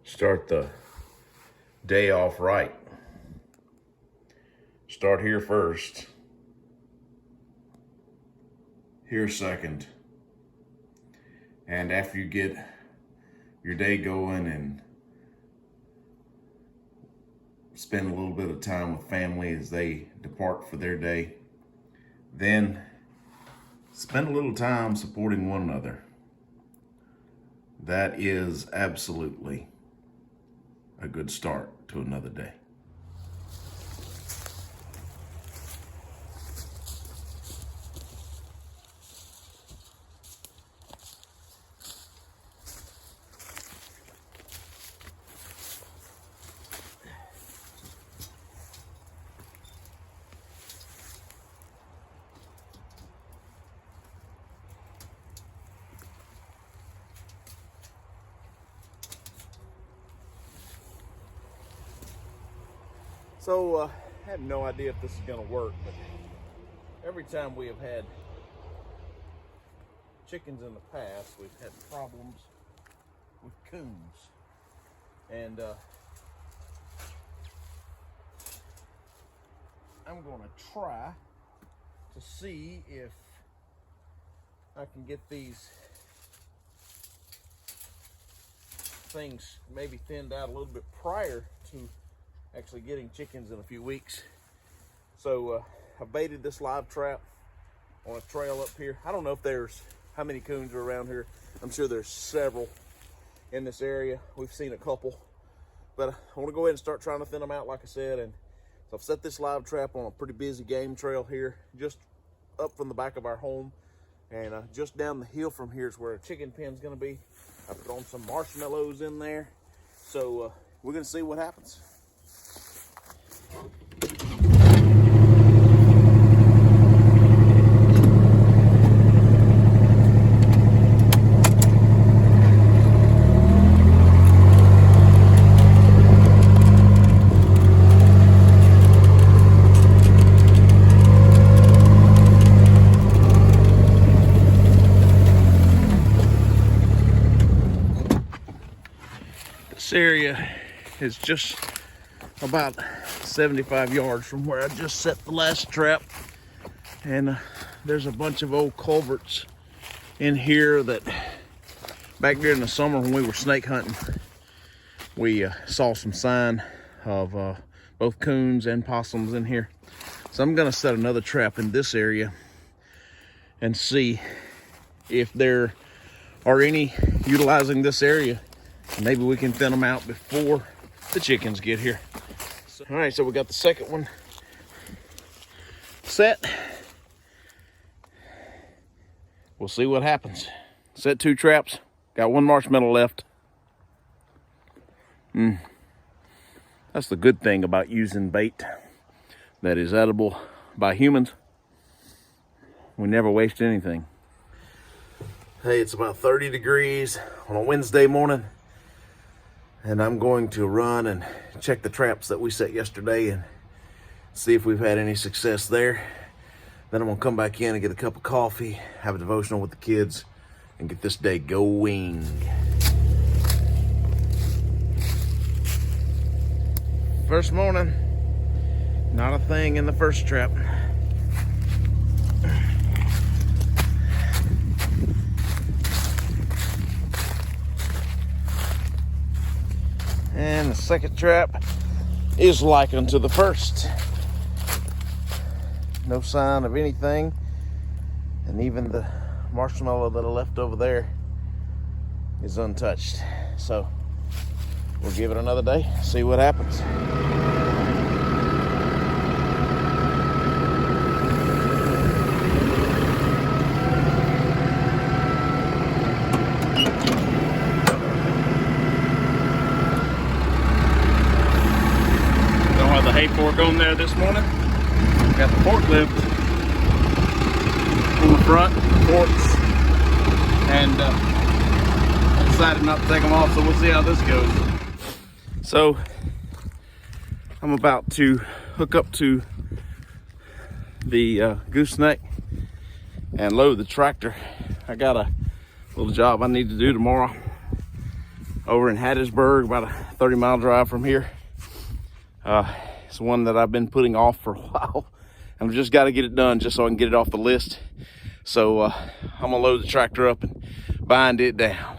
Start the day off right. Start here first, here second, and after you get your day going and spend a little bit of time with family as they depart for their day, then spend a little time supporting one another. That is absolutely a good start to another day. So I have no idea if this is going to work, but every time we have had chickens in the past, we've had problems with coons. And I'm going to try to see if I can get these things maybe thinned out a little bit prior to actually getting chickens in a few weeks. So I baited this live trap on a trail up here. I don't know if there's how many coons are around here. I'm sure there's several in this area. We've seen a couple, but I want to go ahead and start trying to thin them out, like I said. And so I've set this live trap on a pretty busy game trail here, just up from the back of our home, and just down the hill from here is where a chicken pen's going to be. I put on some marshmallows in there, so we're going to see what happens. This area is just about 75 yards from where I just set the last trap, and there's a bunch of old culverts in here that back during the summer when we were snake hunting, we saw some sign of both coons and possums in here. So I'm gonna set another trap in this area and see if there are any utilizing this area. Maybe we can thin them out before the chickens get here. All right, so we got the second one set. We'll see what happens. Set 2 traps. Got 1 marshmallow left. That's the good thing about using bait that is edible by humans. We never waste anything. Hey, it's about 30 degrees on a Wednesday morning, and I'm going to run and check the traps that we set yesterday and see if we've had any success there. Then I'm gonna come back in and get a cup of coffee, have a devotional with the kids, and get this day going. First morning, not a thing in the first trap. And the second trap is like unto the first. No sign of anything. And even the marshmallow that I left over there is untouched. So we'll give it another day, see what happens. Hay fork on there this morning. Got the forklift on the front, forks, and I decided not to take them off, so we'll see how this goes. So I'm about to hook up to the gooseneck and load the tractor. I got a little job I need to do tomorrow. over in Hattiesburg, about a 30-mile drive from here. It's one that I've been putting off for a while. I've just got to get it done just so I can get it off the list. So I'm gonna load the tractor up and bind it down.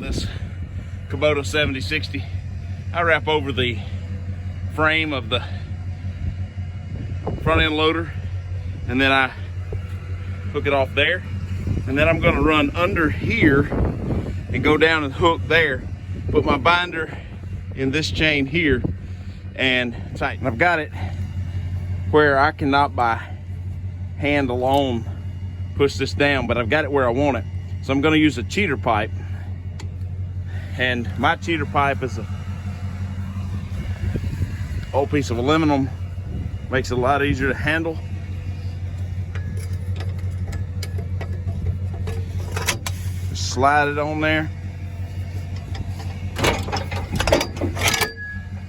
This Kubota 7060, I wrap over the frame of the front end loader, and then I hook it off there, and then I'm going to run under here and go down and hook there, put my binder in this chain here and tighten. I've got it where I cannot by hand alone push this down, but I've got it where I want it. So I'm going to use a cheater pipe, and my cheater pipe is a old piece of aluminum, makes it a lot easier to handle. Just slide it on there.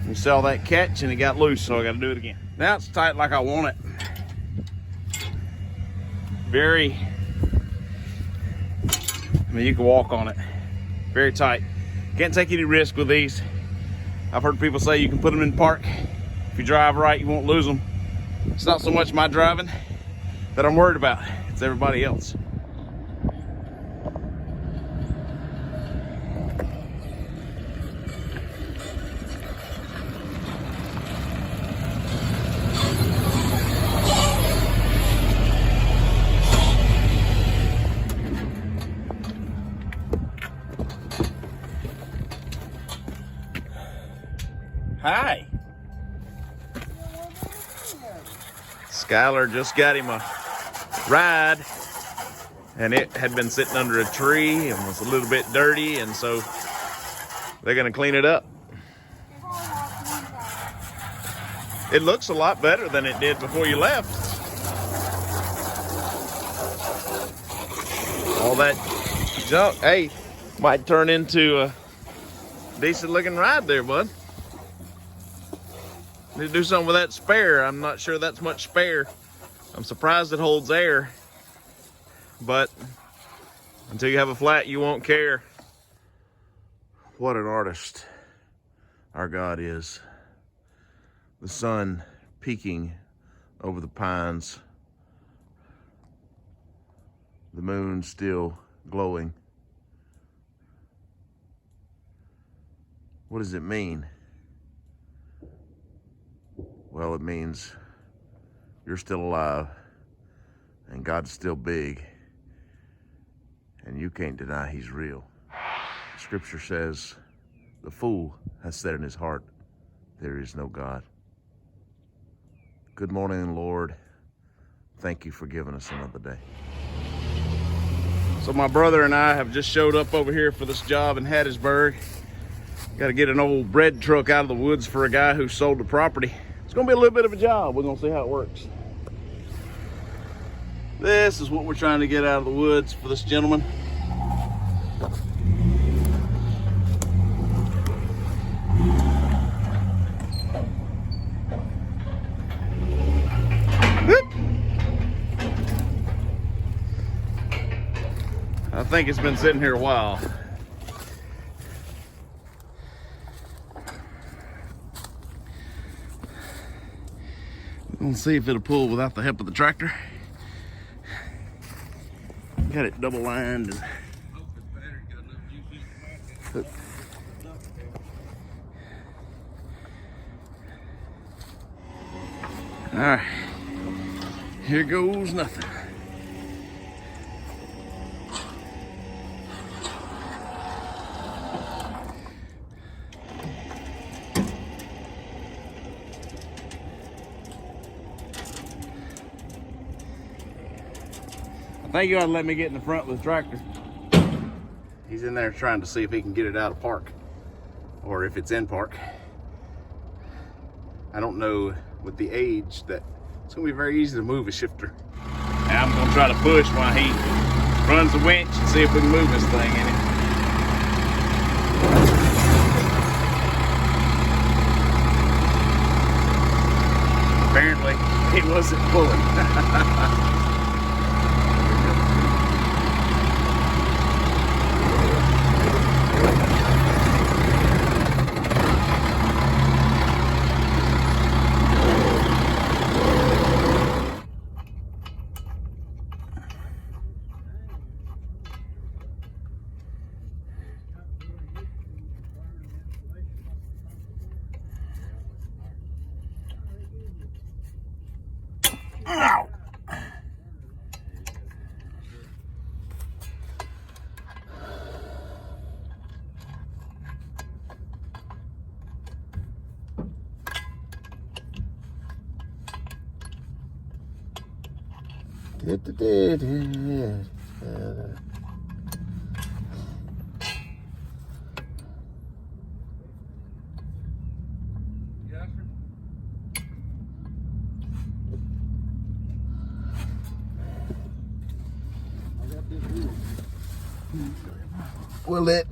You saw that catch and it got loose, so I got to do it again. Now it's tight like I want it. Very, I mean, you can walk on it. Very tight. Can't take any risk with these. I've heard people say you can put them in park. If you drive right, you won't lose them. It's not so much my driving that I'm worried about. It's everybody else. Hi. Skylar just got him a ride, and it had been sitting under a tree and was a little bit dirty, and so they're gonna clean it up. It looks a lot better than it did before you left. All that junk, hey, might turn into a decent looking ride there, bud. Need to do something with that spare. I'm not sure that's much spare. I'm surprised it holds air, but until you have a flat, you won't care. What an artist our God is. The sun peeking over the pines. The moon still glowing. What does it mean? Well, it means you're still alive, and God's still big, and you can't deny He's real. Scripture says, the fool has said in his heart, there is no God. Good morning, Lord. Thank you for giving us another day. So my brother and I have just showed up over here for this job in Hattiesburg. Got to get an old bread truck out of the woods for a guy who sold the property. It's gonna be a little bit of a job. We're gonna see how it works. This is what we're trying to get out of the woods for this gentleman. I think it's been sitting here a while. We'll see if it'll pull without the help of the tractor. Got it double lined. All right, here goes nothing. think you ought to let me get in the front with the tractor. He's in there trying to see if he can get it out of park, or if it's in park. I don't know with the age that it's gonna be very easy to move a shifter. Now I'm gonna try to push while he runs the winch and see if we can move this thing in it. Apparently, he wasn't pulling. Ow. Will it,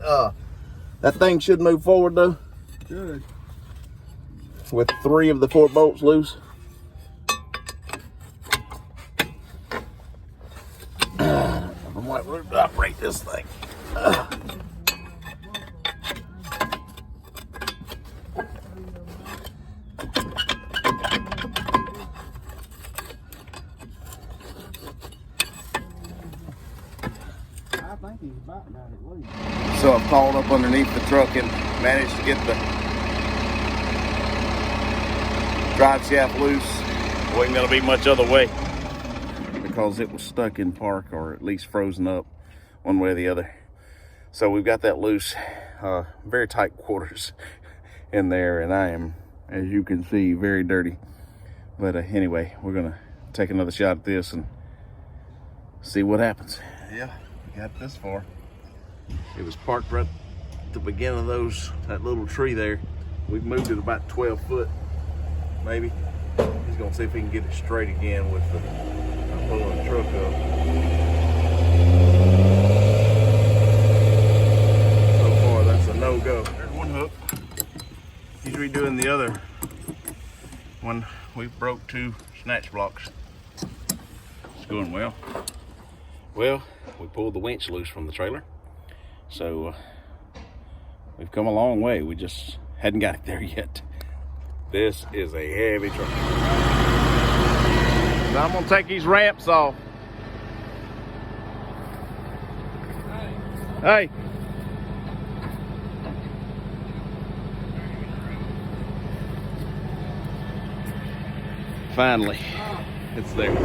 that thing should move forward though? Good. With 3 of the 4 bolts loose. I might operate this thing. I think he's about got it loose. So I've crawled up underneath the truck and managed to get the drive shaft loose. Wasn't gonna be much other way because it was stuck in park, or at least frozen up one way or the other. So we've got that loose. Very tight quarters in there, and I am, as you can see, very dirty. But anyway, we're gonna take another shot at this and see what happens. Yeah, we got this far. It was parked right at the beginning of that little tree there. We've moved it about 12 foot, maybe. He's gonna see if he can get it straight again with the pulling the truck up. So far, that's a no-go. There's one hook. He's redoing the other one. We broke 2 snatch blocks. It's going well. Well, we pulled the winch loose from the trailer. So we've come a long way. We just hadn't got it there yet. This is a heavy truck. So I'm gonna take these ramps off. Hey. Finally, it's there.